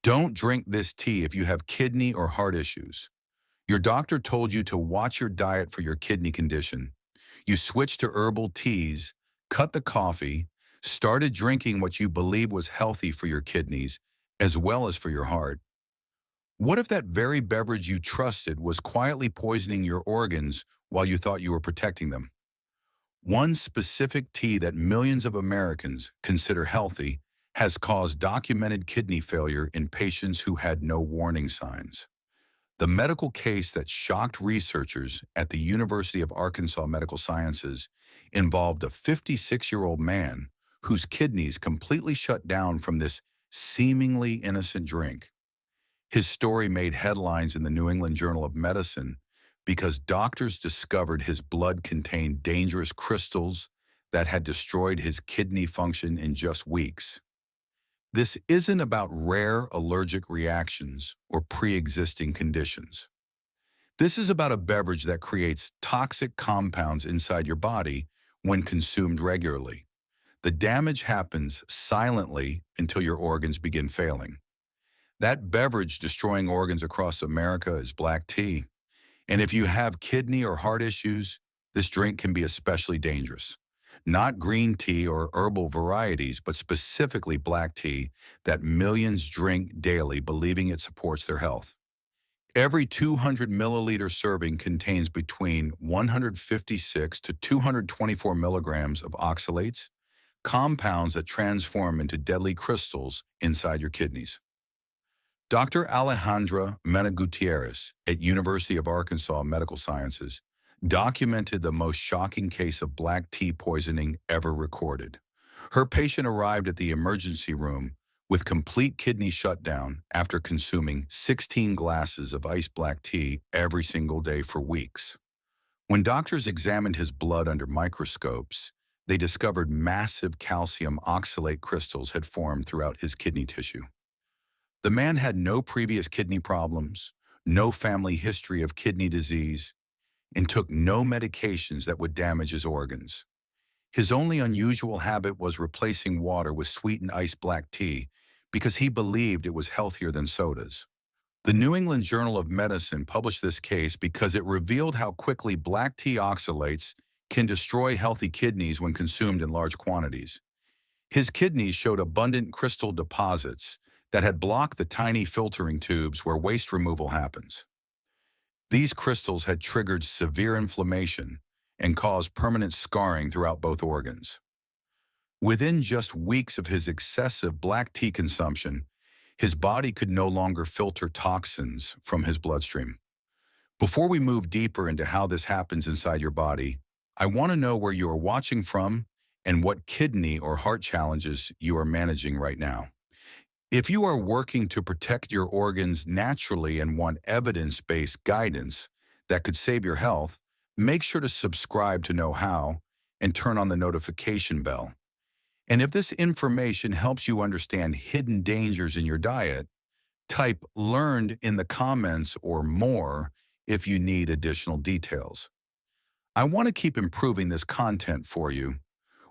Don't drink this tea if you have kidney or heart issues. Your doctor told you to watch your diet for your kidney condition. You switched to herbal teas, cut the coffee, started drinking what you believe was healthy for your kidneys, as well as for your heart. What if that very beverage you trusted was quietly poisoning your organs while you thought you were protecting them? One specific tea that millions of Americans consider healthy has caused documented kidney failure in patients who had no warning signs. The medical case that shocked researchers at the University of Arkansas Medical Sciences involved a 56-year-old man whose kidneys completely shut down from this seemingly innocent drink. His story made headlines in the New England Journal of Medicine because doctors discovered his blood contained dangerous crystals that had destroyed his kidney function in just weeks. This isn't about rare allergic reactions or pre-existing conditions. This is about a beverage that creates toxic compounds inside your body when consumed regularly. The damage happens silently until your organs begin failing. That beverage destroying organs across America is black tea. And if you have kidney or heart issues, this drink can be especially dangerous. Not green tea or herbal varieties, but specifically black tea that millions drink daily believing it supports their health. Every 200 milliliter serving contains between 156 to 224 milligrams of oxalates, compounds that transform into deadly crystals inside your kidneys. Dr. Alejandra Mena Gutierrez at University of Arkansas Medical Sciences documented the most shocking case of black tea poisoning ever recorded. Her patient arrived at the emergency room with complete kidney shutdown after consuming 16 glasses of iced black tea every single day for weeks. When doctors examined his blood under microscopes, they discovered massive calcium oxalate crystals had formed throughout his kidney tissue. The man had no previous kidney problems, no family history of kidney disease, and took no medications that would damage his organs. His only unusual habit was replacing water with sweetened iced black tea because he believed it was healthier than sodas. The New England Journal of Medicine published this case because it revealed how quickly black tea oxalates can destroy healthy kidneys when consumed in large quantities. His kidneys showed abundant crystal deposits that had blocked the tiny filtering tubes where waste removal happens. These crystals had triggered severe inflammation and caused permanent scarring throughout both organs. Within just weeks of his excessive black tea consumption, his body could no longer filter toxins from his bloodstream. Before we move deeper into how this happens inside your body, I want to know where you are watching from and what kidney or heart challenges you are managing right now. If you are working to protect your organs naturally and want evidence-based guidance that could save your health, make sure to subscribe to Knowhow and turn on the notification bell. And if this information helps you understand hidden dangers in your diet, type "learned" in the comments or "more" if you need additional details. I want to keep improving this content for you.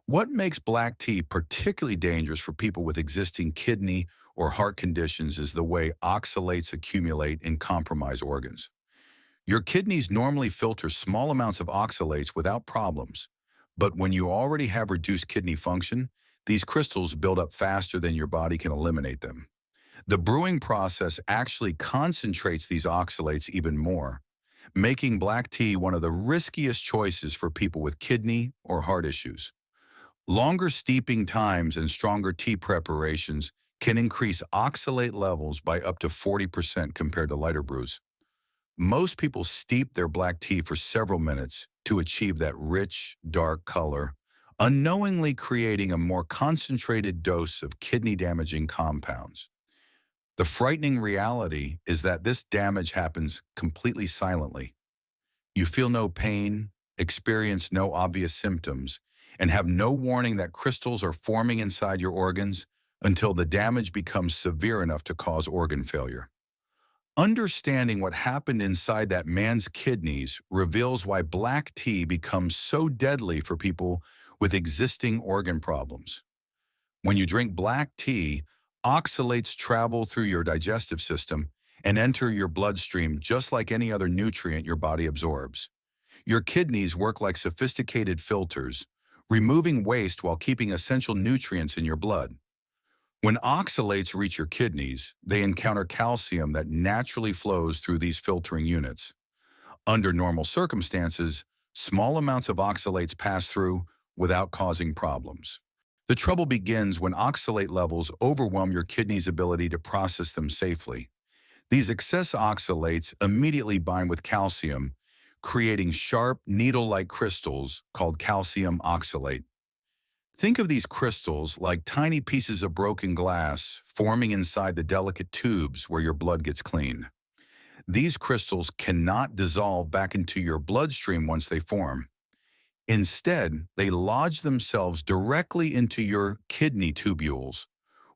What makes black tea particularly dangerous for people with existing kidney or heart conditions is the way oxalates accumulate in compromised organs. Your kidneys normally filter small amounts of oxalates without problems, but when you already have reduced kidney function, these crystals build up faster than your body can eliminate them. The brewing process actually concentrates these oxalates even more, making black tea one of the riskiest choices for people with kidney or heart issues. Longer steeping times and stronger tea preparations can increase oxalate levels by up to 40% compared to lighter brews. Most people steep their black tea for several minutes to achieve that rich, dark color, unknowingly creating a more concentrated dose of kidney-damaging compounds. The frightening reality is that this damage happens completely silently. You feel no pain, experience no obvious symptoms, and have no warning that crystals are forming inside your organs until the damage becomes severe enough to cause organ failure. Understanding what happened inside that man's kidneys reveals why black tea becomes so deadly for people with existing organ problems. When you drink black tea, Oxalates travel through your digestive system and enter your bloodstream just like any other nutrient your body absorbs. Your kidneys work like sophisticated filters, removing waste while keeping essential nutrients in your blood. When oxalates reach your kidneys, they encounter calcium that naturally flows through these filtering units. Under normal circumstances, small amounts of oxalates pass through without causing problems. The trouble begins when oxalate levels overwhelm your kidney's ability to process them safely. These excess oxalates immediately bind with calcium, creating sharp, needle-like crystals called calcium oxalate. Think of these crystals like tiny pieces of broken glass forming inside the delicate tubes where your blood gets cleaned. These crystals cannot dissolve back into your bloodstream once they form. Instead, they lodge themselves directly into your kidney tubules,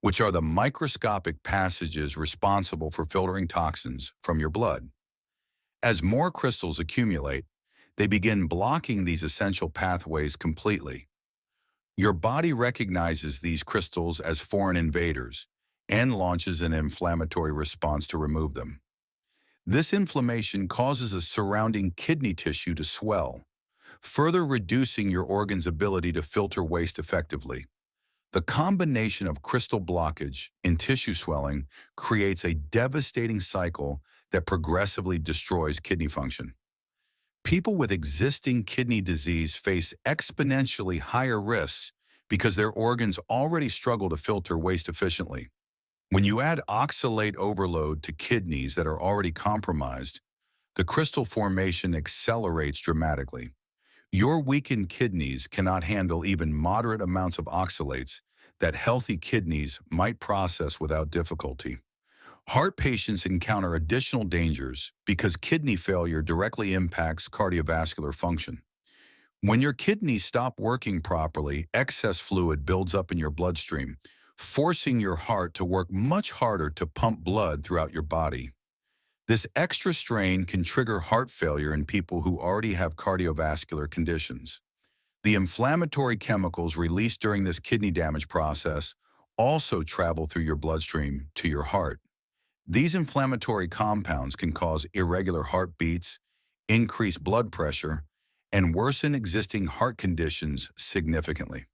which are the microscopic passages responsible for filtering toxins from your blood. As more crystals accumulate, they begin blocking these essential pathways completely. Your body recognizes these crystals as foreign invaders and launches an inflammatory response to remove them. This inflammation causes the surrounding kidney tissue to swell, further reducing your organ's ability to filter waste effectively. The combination of crystal blockage and tissue swelling creates a devastating cycle that progressively destroys kidney function. People with existing kidney disease face exponentially higher risks because their organs already struggle to filter waste efficiently. When you add oxalate overload to kidneys that are already compromised, the crystal formation accelerates dramatically. Your weakened kidneys cannot handle even moderate amounts of oxalates that healthy kidneys might process without difficulty. Heart patients encounter additional dangers because kidney failure directly impacts cardiovascular function. When your kidneys stop working properly, excess fluid builds up in your bloodstream, forcing your heart to work much harder to pump blood throughout your body. This extra strain can trigger heart failure in people who already have cardiovascular conditions. The inflammatory chemicals released during this kidney damage process also travel through your bloodstream to your heart. These inflammatory compounds can cause irregular heartbeats, increase blood pressure, and worsen existing heart conditions significantly.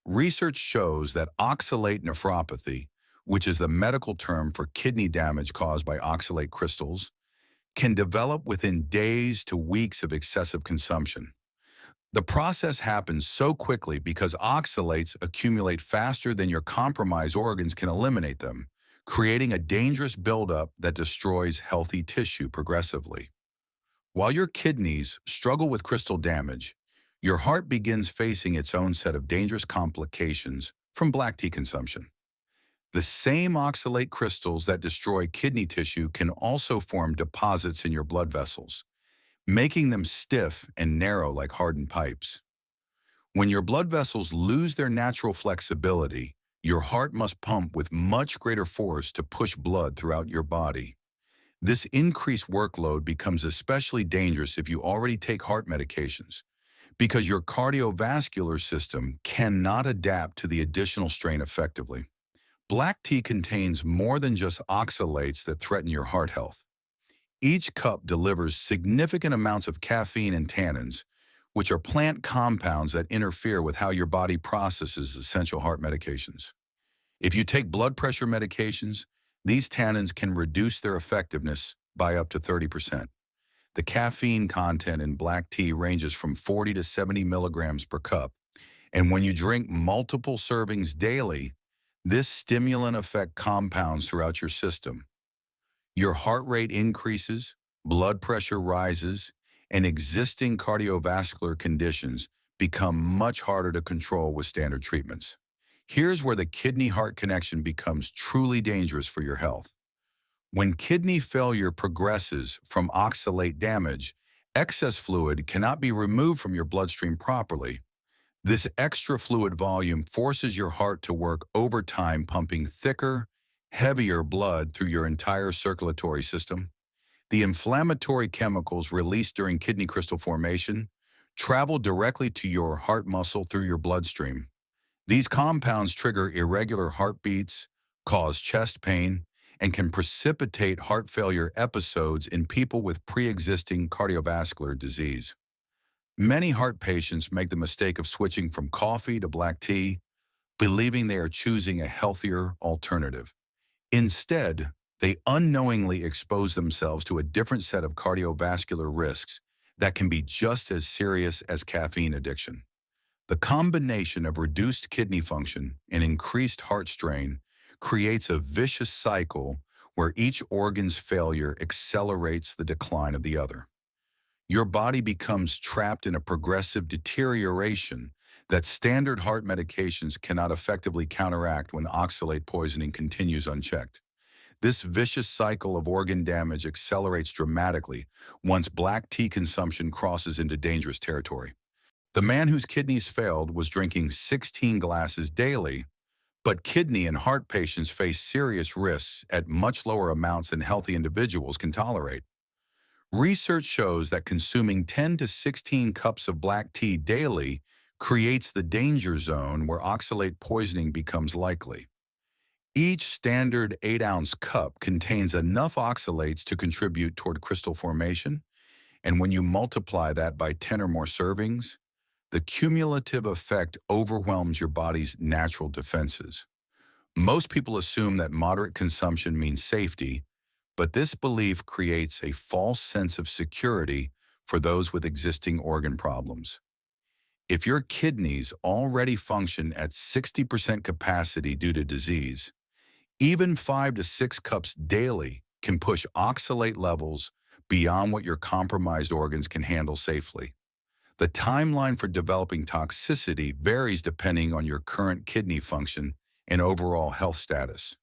Research shows that oxalate nephropathy, which is the medical term for kidney damage caused by oxalate crystals, can develop within days to weeks of excessive consumption. The process happens so quickly because oxalates accumulate faster than your compromised organs can eliminate them, creating a dangerous buildup that destroys healthy tissue progressively. While your kidneys struggle with crystal damage, your heart begins facing its own set of dangerous complications from black tea consumption. The same oxalate crystals that destroy kidney tissue can also form deposits in your blood vessels, making them stiff and narrow like hardened pipes. When your blood vessels lose their natural flexibility, your heart must pump with much greater force to push blood throughout your body. This increased workload becomes especially dangerous if you already take heart medications, because your cardiovascular system cannot adapt to the additional strain effectively. Black tea contains more than just oxalates that threaten your heart health. Each cup delivers significant amounts of caffeine and tannins, which are plant compounds that interfere with how your body processes essential heart medications. If you take blood pressure medications, these tannins can reduce their effectiveness by up to 30%. The caffeine content in black tea ranges from 40 to 70 milligrams per cup, and when you drink multiple servings daily, this stimulant effect compounds throughout your system. Your heart rate increases, blood pressure rises, and existing cardiovascular conditions become much harder to control with standard treatments. Here's where the kidney-heart connection becomes truly dangerous for your health. When kidney failure progresses from oxalate damage, excess fluid cannot be removed from your bloodstream properly. This extra fluid volume forces your heart to work overtime, pumping thicker, heavier blood through your entire circulatory system. The inflammatory chemicals released during kidney crystal formation travel directly to your heart muscle through your bloodstream. These compounds trigger irregular heartbeats, cause chest pain, and can precipitate heart failure episodes in people with pre-existing cardiovascular disease. Many heart patients make the mistake of switching from coffee to black tea, believing they are choosing a healthier alternative. Instead, they unknowingly expose themselves to a different set of cardiovascular risks that can be just as serious as caffeine addiction. The combination of reduced kidney function and increased heart strain creates a vicious cycle where each organ's failure accelerates the decline of the other. Your body becomes trapped in a progressive deterioration that standard heart medications cannot effectively counteract when oxalate poisoning continues unchecked. This vicious cycle of organ damage accelerates dramatically once black tea consumption crosses into dangerous territory. The man whose kidneys failed was drinking 16 glasses daily, but kidney and heart patients face serious risks at much lower amounts than healthy individuals can tolerate. Research shows that consuming 10 to 16 cups of black tea daily creates the danger zone where oxalate poisoning becomes likely. Each standard 8-ounce cup contains enough oxalates to contribute toward crystal formation, and when you multiply that by 10 or more servings, the cumulative effect overwhelms your body's natural defenses. Most people assume that moderate consumption means safety, but this belief creates a false sense of security for those with existing organ problems. If your kidneys already function at 60% capacity due to disease, even 5 to 6 cups daily can push oxalate levels beyond what your compromised organs can handle safely. The timeline for developing toxicity varies depending on your current kidney function and overall health status.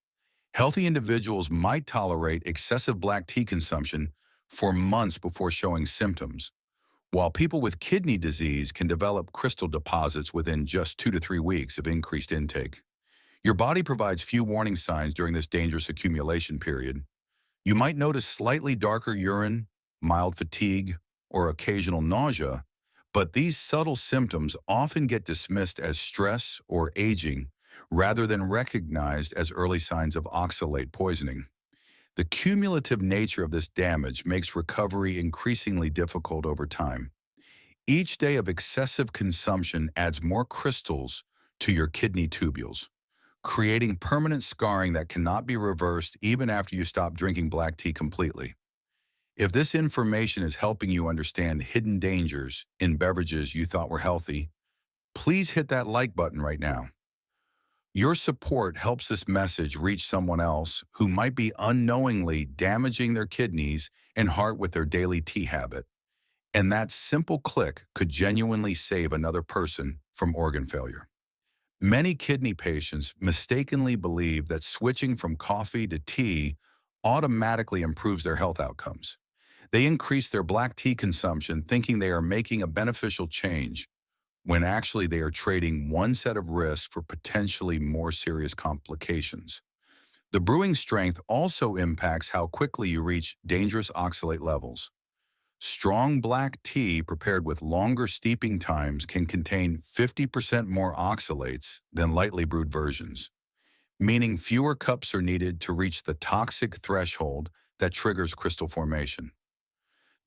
Healthy individuals might tolerate excessive black tea consumption for months before showing symptoms, while people with kidney disease can develop crystal deposits within just 2 to 3 weeks of increased intake. Your body provides few warning signs during this dangerous accumulation period. You might notice slightly darker urine, mild fatigue, or occasional nausea, but these subtle symptoms often get dismissed as stress or aging rather than recognized as early signs of oxalate poisoning. The cumulative nature of this damage makes recovery increasingly difficult over time. Each day of excessive consumption adds more crystals to your kidney tubules, creating permanent scarring that cannot be reversed even after you stop drinking black tea completely. If this information is helping you understand hidden dangers in beverages you thought were healthy, please hit that like button right now. Your support helps this message reach someone else who might be unknowingly damaging their kidneys and heart with their daily tea habit. And that simple click could genuinely save another person from organ failure. Many kidney patients mistakenly believe that switching from coffee to tea automatically improves their health outcomes. They increase their black tea consumption thinking they are making a beneficial change, when actually they are trading one set of risks for potentially more serious complications. The brewing strength also impacts how quickly you reach dangerous oxalate levels. Strong black tea prepared with longer steeping times can contain 50% more oxalates than lightly brewed versions, meaning fewer cups are needed to reach the toxic threshold that triggers crystal formation.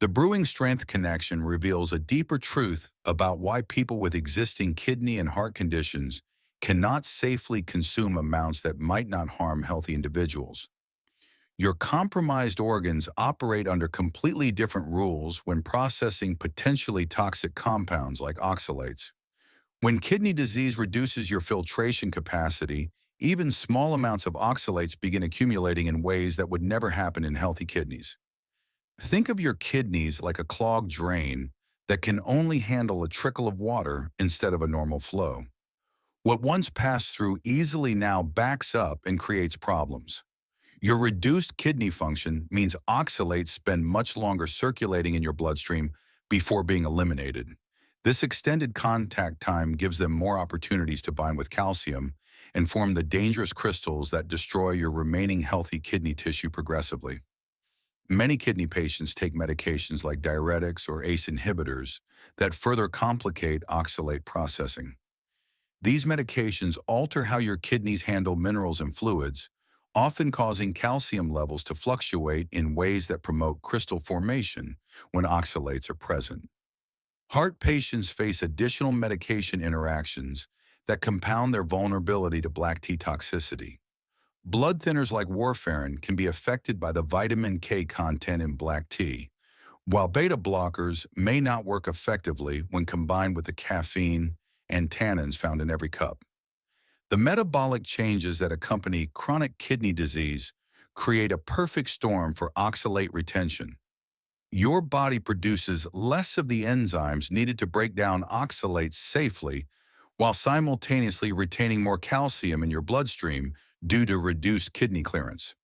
The brewing strength connection reveals a deeper truth about why people with existing kidney and heart conditions cannot safely consume amounts that might not harm healthy individuals. Your compromised organs operate under completely different rules when processing potentially toxic compounds like oxalates. When kidney disease reduces your filtration capacity, even small amounts of oxalates begin accumulating in ways that would never happen in healthy kidneys. Think of your kidneys like a clogged drain that can only handle a trickle of water instead of a normal flow. What once passed through easily now backs up and creates problems. Your reduced kidney function means oxalates spend much longer circulating in your bloodstream before being eliminated. This extended contact time gives them more opportunities to bind with calcium and form the dangerous crystals that destroy your remaining healthy kidney tissue progressively. Many kidney patients take medications like diuretics or ACE inhibitors that further complicate oxalate processing. These medications alter how your kidneys handle minerals and fluids, often causing calcium levels to fluctuate in ways that promote crystal formation when oxalates are present. Heart patients face additional medication interactions that compound their vulnerability to black tea toxicity. Blood thinners like warfarin can be affected by the vitamin K content in black tea, while beta blockers may not work effectively when combined with the caffeine and tannins found in every cup. The metabolic changes that accompany chronic kidney disease create a perfect storm for oxalate retention. Your body produces less of the enzymes needed to break down oxalates safely, while simultaneously retaining more calcium in your bloodstream due to reduced kidney clearance.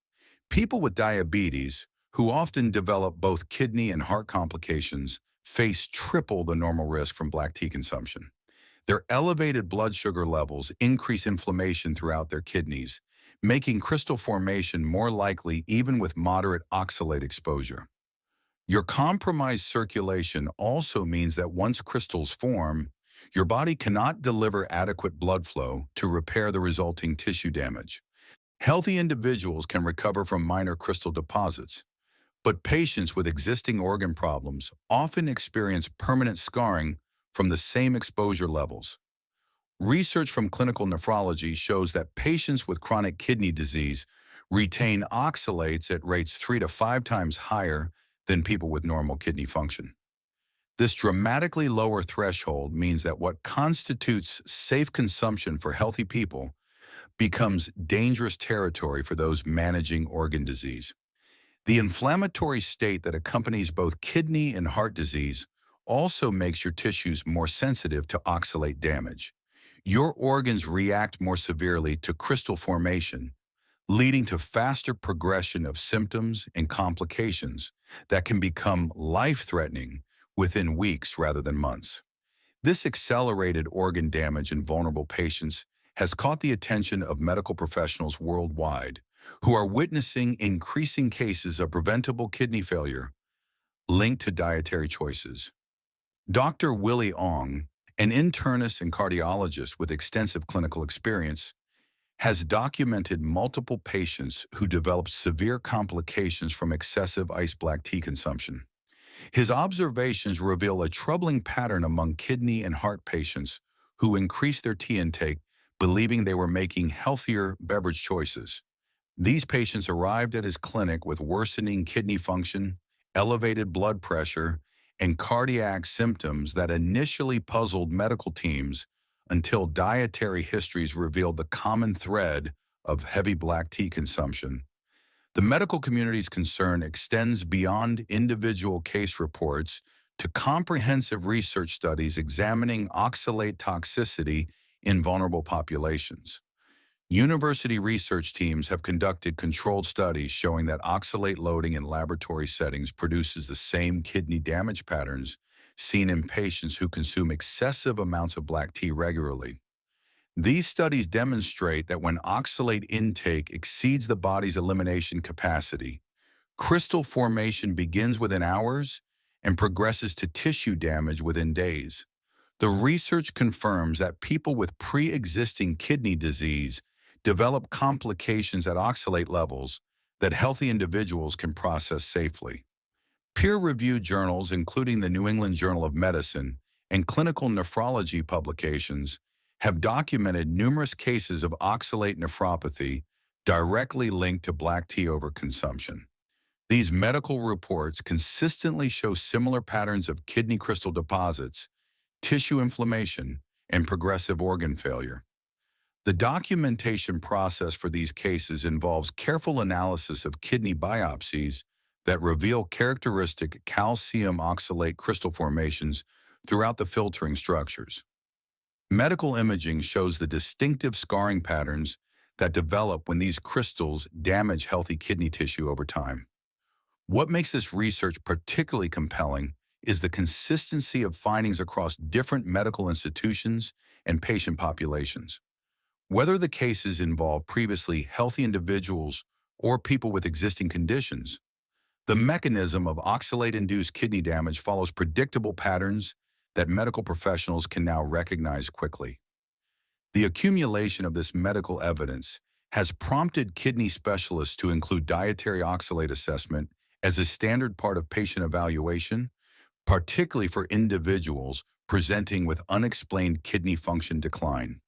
People with diabetes, who often develop both kidney and heart complications, face triple the normal risk from black tea consumption. Their elevated blood sugar levels increase inflammation throughout their kidneys, making crystal formation more likely even with moderate oxalate exposure. Your compromised circulation also means that once crystals form, your body cannot deliver adequate blood flow to repair the resulting tissue damage. Healthy individuals can recover from minor crystal deposits, but patients with existing organ problems often experience permanent scarring from the same exposure levels. Research from clinical nephrology shows that patients with chronic kidney disease retain oxalates at rates 3 to 5 times higher than people with normal kidney function. This dramatically lower threshold means that what constitutes safe consumption for healthy people becomes dangerous territory for those managing organ disease. The inflammatory state that accompanies both kidney and heart disease also makes your tissues more sensitive to oxalate damage. Your organs react more severely to crystal formation, leading to faster progression of symptoms and complications that can become life-threatening within weeks rather than months. This accelerated organ damage in vulnerable patients has caught the attention of medical professionals worldwide who are witnessing increasing cases of preventable kidney failure linked to dietary choices. Dr. Willie Ong, an internist and cardiologist with extensive clinical experience, has documented multiple patients who developed severe complications from excessive iced black tea consumption. His observations reveal a troubling pattern among kidney and heart patients who increased their tea intake, believing they were making healthier beverage choices. These patients arrived at his clinic with worsening kidney function, elevated blood pressure, and cardiac symptoms that initially puzzled medical teams until dietary histories revealed the common thread of heavy black tea consumption. The medical community's concern extends beyond individual case reports to comprehensive research studies examining oxalate toxicity in vulnerable populations. University research teams have conducted controlled studies showing that oxalate loading in laboratory settings produces the same kidney damage patterns seen in patients who consume excessive amounts of black tea regularly. These studies demonstrate that when oxalate intake exceeds the body's elimination capacity, crystal formation begins within hours and progresses to tissue damage within days. The research confirms that people with pre-existing kidney disease develop complications at oxalate levels that healthy individuals can process safely. Peer-reviewed journals, including the New England Journal of Medicine and clinical nephrology publications, have documented numerous cases of oxalate nephropathy directly linked to black tea overconsumption. These medical reports consistently show similar patterns of kidney crystal deposits, tissue inflammation, and progressive organ failure. The documentation process for these cases involves careful analysis of kidney biopsies that reveal characteristic calcium oxalate crystal formations throughout the filtering structures. Medical imaging shows the distinctive scarring patterns that develop when these crystals damage healthy kidney tissue over time. What makes this research particularly compelling is the consistency of findings across different medical institutions and patient populations. Whether the cases involve previously healthy individuals or people with existing conditions, the mechanism of oxalate-induced kidney damage follows predictable patterns that medical professionals can now recognize quickly. The accumulation of this medical evidence has prompted kidney specialists to include dietary oxalate assessment as a standard part of patient evaluation, particularly for individuals presenting with unexplained kidney function decline.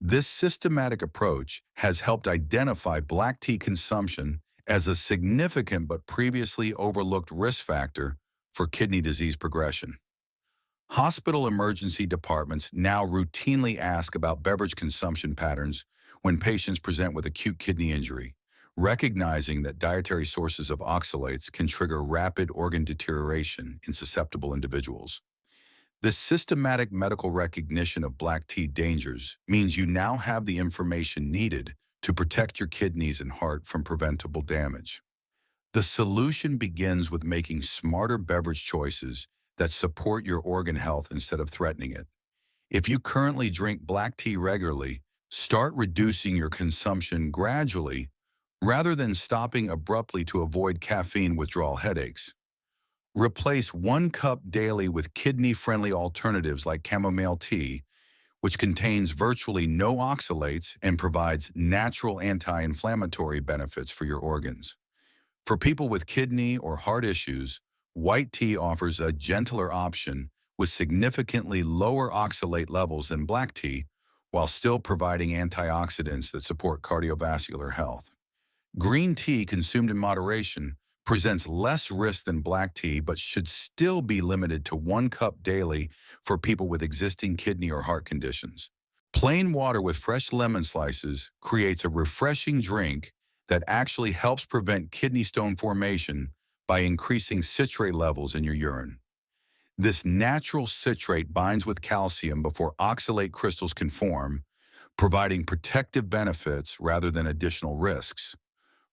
This systematic approach has helped identify black tea consumption as a significant but previously overlooked risk factor for kidney disease progression. Hospital emergency departments now routinely ask about beverage consumption patterns when patients present with acute kidney injury, recognizing that dietary sources of oxalates can trigger rapid organ deterioration in susceptible individuals. This systematic medical recognition of black tea dangers means you now have the information needed to protect your kidneys and heart from preventable damage. The solution begins with making smarter beverage choices that support your organ health instead of threatening it. If you currently drink black tea regularly, start reducing your consumption gradually rather than stopping abruptly to avoid caffeine withdrawal headaches. Replace 1 cup daily with kidney-friendly alternatives like chamomile tea, which contains virtually no oxalates and provides natural anti-inflammatory benefits for your organs. For people with kidney or heart issues, white tea offers a gentler option with significantly lower oxalate levels than black tea, while still providing antioxidants that support cardiovascular health. Green tea consumed in moderation presents less risk than black tea but should still be limited to 1 cup daily for people with existing kidney or heart conditions. Plain water with fresh lemon slices creates a refreshing drink that actually helps prevent kidney stone formation by increasing citrate levels in your urine. This natural citrate binds with calcium before oxalate crystals can form, providing protective benefits rather than additional risks.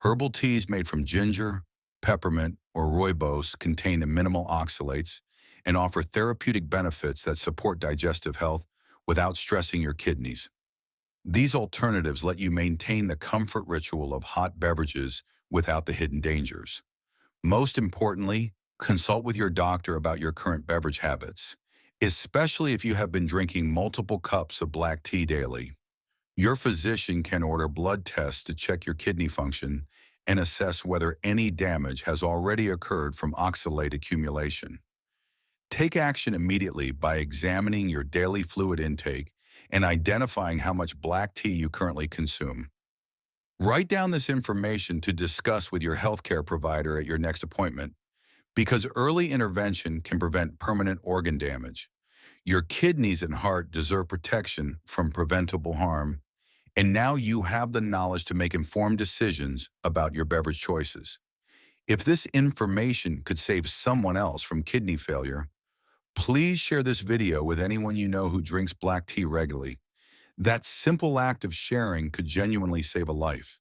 Herbal teas made from ginger, peppermint, or rooibos contain minimal oxalates and offer therapeutic benefits that support digestive health without stressing your kidneys. These alternatives let you maintain the comfort ritual of hot beverages without the hidden dangers. Most importantly, consult with your doctor about your current beverage habits, especially if you have been drinking multiple cups of black tea daily. Your physician can order blood tests to check your kidney function and assess whether any damage has already occurred from oxalate accumulation. Take action immediately by examining your daily fluid intake and identifying how much black tea you currently consume. Write down this information to discuss with your healthcare provider at your next appointment, because early intervention can prevent permanent organ damage. Your kidneys and heart deserve protection from preventable harm, and now you have the knowledge to make informed decisions about your beverage choices. If this information could save someone else from kidney failure, please share this video with anyone you know who drinks black tea regularly. That simple act of sharing could genuinely save a life.